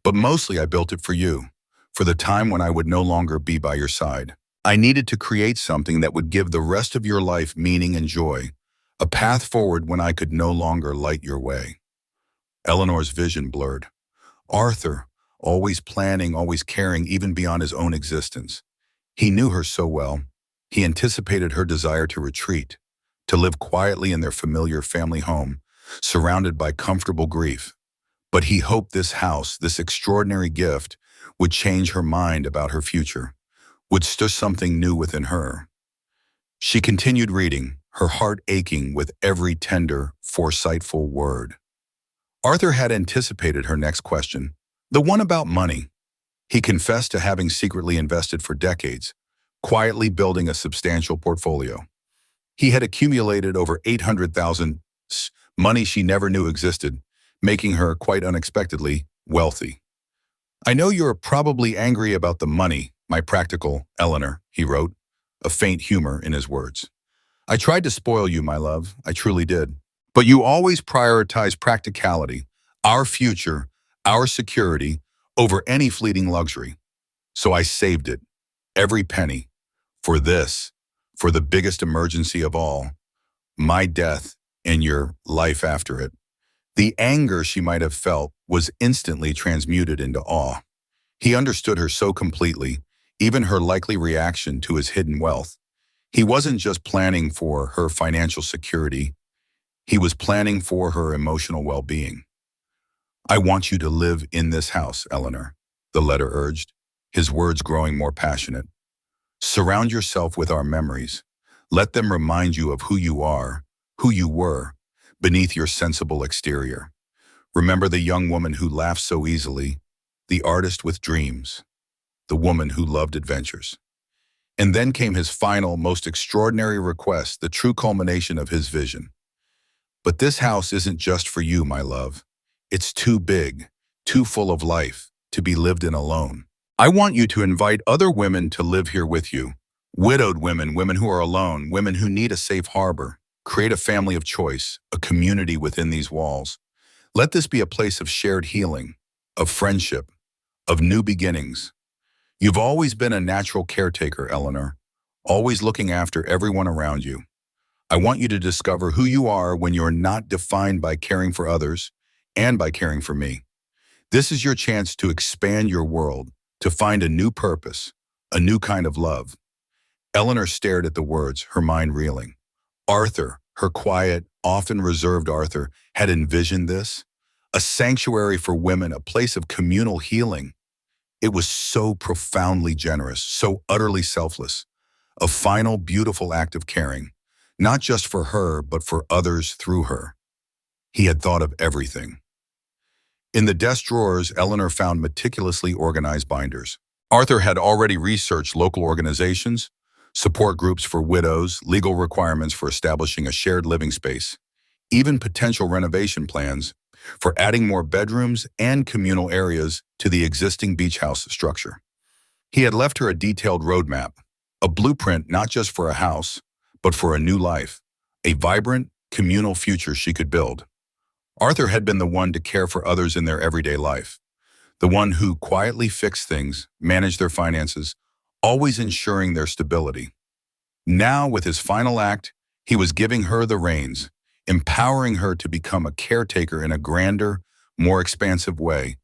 But mostly I built it for you, for the time when I would no longer be by your side. I needed to create something that would give the rest of your life meaning and joy, a path forward when I could no longer light your way. Eleanor's vision blurred. Arthur, always planning, always caring, even beyond his own existence. He knew her so well. He anticipated her desire to retreat, to live quietly in their familiar family home, surrounded by comfortable grief. But he hoped this house, this extraordinary gift, would change her mind about her future, would stir something new within her. She continued reading, her heart aching with every tender, foresightful word. Arthur had anticipated her next question, the one about money. He confessed to having secretly invested for decades, quietly building a substantial portfolio. He had accumulated over 800,000, money she never knew existed, making her, quite unexpectedly, wealthy. I know you're probably angry about the money, my practical Eleanor, he wrote, a faint humor in his words. I tried to spoil you, my love, I truly did. But you always prioritize practicality, our future, our security, over any fleeting luxury. So I saved it, every penny, for this, for the biggest emergency of all, my death and your life after it. The anger she might have felt was instantly transmuted into awe. He understood her so completely, even her likely reaction to his hidden wealth. He wasn't just planning for her financial security, he was planning for her emotional well-being. I want you to live in this house, Eleanor, the letter urged, his words growing more passionate. Surround yourself with our memories. Let them remind you of who you are, who you were, beneath your sensible exterior. Remember the young woman who laughed so easily, the artist with dreams, the woman who loved adventures. And then came his final, most extraordinary request, the true culmination of his vision. But this house isn't just for you, my love. It's too big, too full of life, to be lived in alone. I want you to invite other women to live here with you. Widowed women, women who are alone, women who need a safe harbor. Create a family of choice, a community within these walls. Let this be a place of shared healing, of friendship, of new beginnings. You've always been a natural caretaker, Eleanor, always looking after everyone around you. I want you to discover who you are when you're not defined by caring for others and by caring for me. This is your chance to expand your world, to find a new purpose, a new kind of love. Eleanor stared at the words, her mind reeling. Arthur, her quiet, often reserved Arthur, had envisioned this. A sanctuary for women, a place of communal healing. It was so profoundly generous, so utterly selfless. A final, beautiful act of caring, not just for her, but for others through her. He had thought of everything. In the desk drawers, Eleanor found meticulously organized binders. Arthur had already researched local organizations, support groups for widows, legal requirements for establishing a shared living space, even potential renovation plans for adding more bedrooms and communal areas to the existing beach house structure. He had left her a detailed roadmap, a blueprint not just for a house, but for a new life, a vibrant, communal future she could build. Arthur had been the one to care for others in their everyday life, the one who quietly fixed things, managed their finances, always ensuring their stability. Now, with his final act, he was giving her the reins, empowering her to become a caretaker in a grander, more expansive way,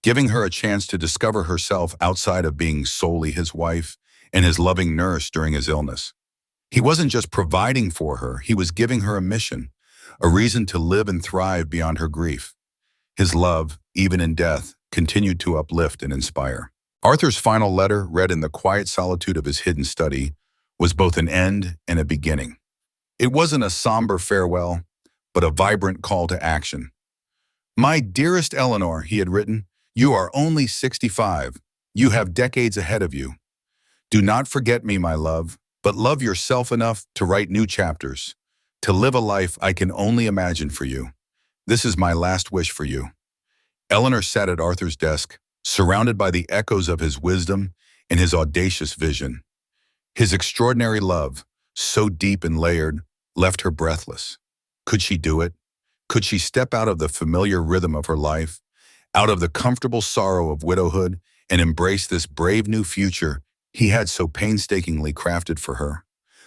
giving her a chance to discover herself outside of being solely his wife and his loving nurse during his illness. He wasn't just providing for her, he was giving her a mission, a reason to live and thrive beyond her grief. His love, even in death, continued to uplift and inspire. Arthur's final letter, read in the quiet solitude of his hidden study, was both an end and a beginning. It wasn't a somber farewell, but a vibrant call to action. My dearest Eleanor, he had written, you are only 65. You have decades ahead of you. Do not forget me, my love, but love yourself enough to write new chapters, to live a life I can only imagine for you. This is my last wish for you. Eleanor sat at Arthur's desk, surrounded by the echoes of his wisdom and his audacious vision. His extraordinary love, so deep and layered, left her breathless. Could she do it? Could she step out of the familiar rhythm of her life, out of the comfortable sorrow of widowhood, and embrace this brave new future he had so painstakingly crafted for her?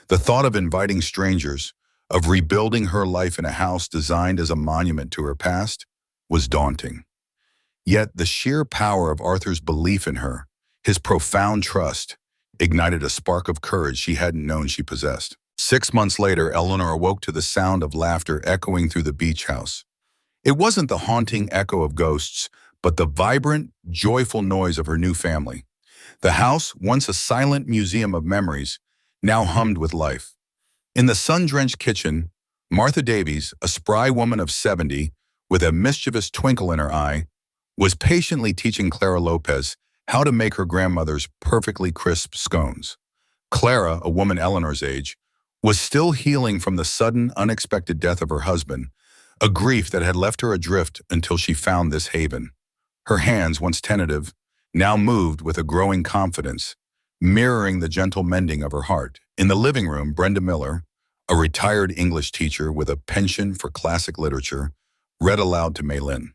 The thought of inviting strangers, of rebuilding her life in a house designed as a monument to her past, was daunting. Yet the sheer power of Arthur's belief in her, his profound trust, ignited a spark of courage she hadn't known she possessed. 6 months later, Eleanor awoke to the sound of laughter echoing through the beach house. It wasn't the haunting echo of ghosts, but the vibrant, joyful noise of her new family. The house, once a silent museum of memories, now hummed with life. In the sun-drenched kitchen, Martha Davies, a spry woman of 70 with a mischievous twinkle in her eye, was patiently teaching Clara Lopez how to make her grandmother's perfectly crisp scones. Clara, a woman Eleanor's age, was still healing from the sudden, unexpected death of her husband, a grief that had left her adrift until she found this haven. Her hands, once tentative, now moved with a growing confidence, mirroring the gentle mending of her heart. In the living room, Brenda Miller, a retired English teacher with a penchant for classic literature, read aloud to Maylin.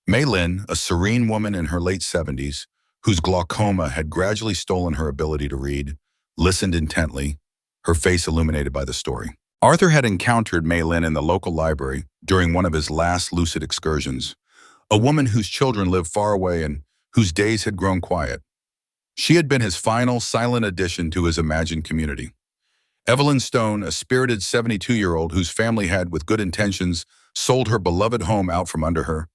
Maylin, a serene woman in her late 70s, whose glaucoma had gradually stolen her ability to read, listened intently, her face illuminated by the story. Arthur had encountered Maylin in the local library during one of his last lucid excursions, a woman whose children lived far away and whose days had grown quiet. She had been his final, silent addition to his imagined community. Evelyn Stone, a spirited 72-year-old whose family had, with good intentions, sold her beloved home out from under her,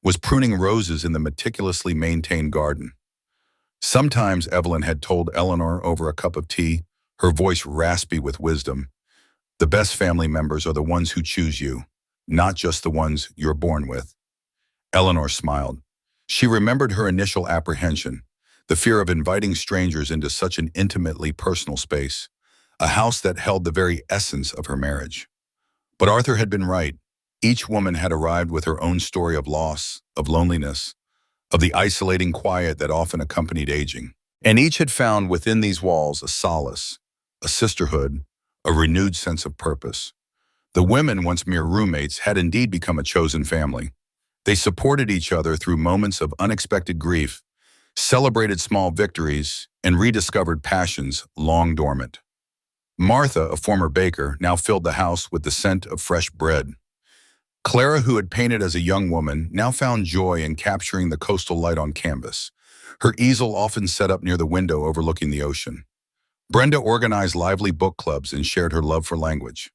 was pruning roses in the meticulously maintained garden. Sometimes, Evelyn had told Eleanor over a cup of tea, her voice raspy with wisdom, the best family members are the ones who choose you, not just the ones you're born with. Eleanor smiled. She remembered her initial apprehension, the fear of inviting strangers into such an intimately personal space, a house that held the very essence of her marriage. But Arthur had been right. Each woman had arrived with her own story of loss, of loneliness, of the isolating quiet that often accompanied aging. And each had found within these walls a solace, a sisterhood, a renewed sense of purpose. The women, once mere roommates, had indeed become a chosen family. They supported each other through moments of unexpected grief, celebrated small victories, and rediscovered passions long dormant. Martha, a former baker, now filled the house with the scent of fresh bread. Clara, who had painted as a young woman, now found joy in capturing the coastal light on canvas, her easel often set up near the window overlooking the ocean. Brenda organized lively book clubs and shared her love for language.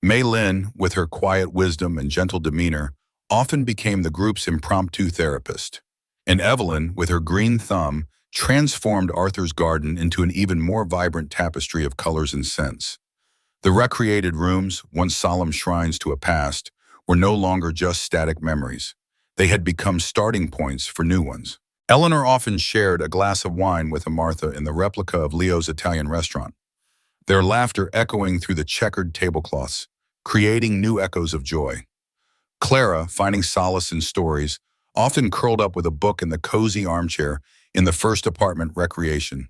Maylin, with her quiet wisdom and gentle demeanor, often became the group's impromptu therapist. And Evelyn, with her green thumb, transformed Arthur's garden into an even more vibrant tapestry of colors and scents. The recreated rooms, once solemn shrines to a past, were no longer just static memories. They had become starting points for new ones. Eleanor often shared a glass of wine with Martha in the replica of Leo's Italian restaurant, their laughter echoing through the checkered tablecloths, creating new echoes of joy. Clara, finding solace in stories, often curled up with a book in the cozy armchair in the first apartment recreation,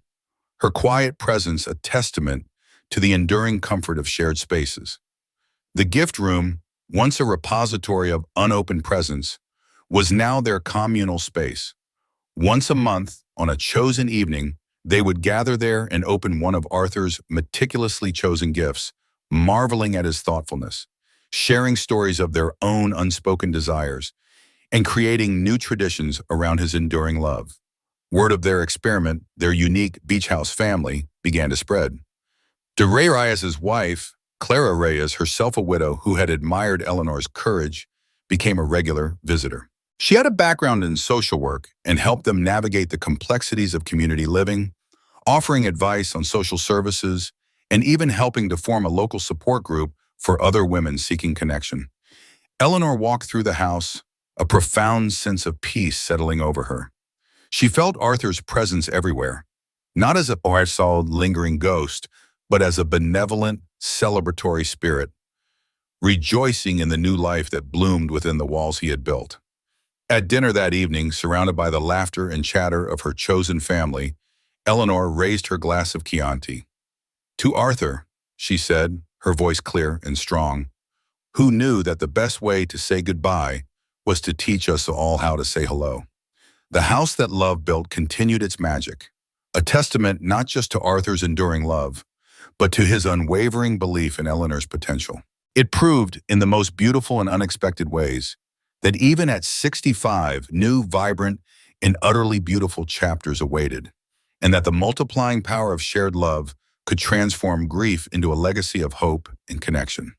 her quiet presence a testament to the enduring comfort of shared spaces. The gift room, once a repository of unopened presents, was now their communal space. Once a month, on a chosen evening, they would gather there and open one of Arthur's meticulously chosen gifts, marveling at his thoughtfulness, sharing stories of their own unspoken desires, and creating new traditions around his enduring love. Word of their experiment, their unique beach house family, began to spread. De Reyes's wife, Clara Reyes, herself a widow who had admired Eleanor's courage, became a regular visitor. She had a background in social work and helped them navigate the complexities of community living, offering advice on social services, and even helping to form a local support group for other women seeking connection. Eleanor walked through the house, a profound sense of peace settling over her. She felt Arthur's presence everywhere, not as a solid, lingering ghost, but as a benevolent, celebratory spirit, rejoicing in the new life that bloomed within the walls he had built. At dinner that evening, surrounded by the laughter and chatter of her chosen family, Eleanor raised her glass of Chianti. "To Arthur," she said, her voice clear and strong, "who knew that the best way to say goodbye was to teach us all how to say hello." The house that love built continued its magic, a testament not just to Arthur's enduring love, but to his unwavering belief in Eleanor's potential. It proved, in the most beautiful and unexpected ways, that even at 65, new, vibrant, and utterly beautiful chapters awaited, and that the multiplying power of shared love could transform grief into a legacy of hope and connection.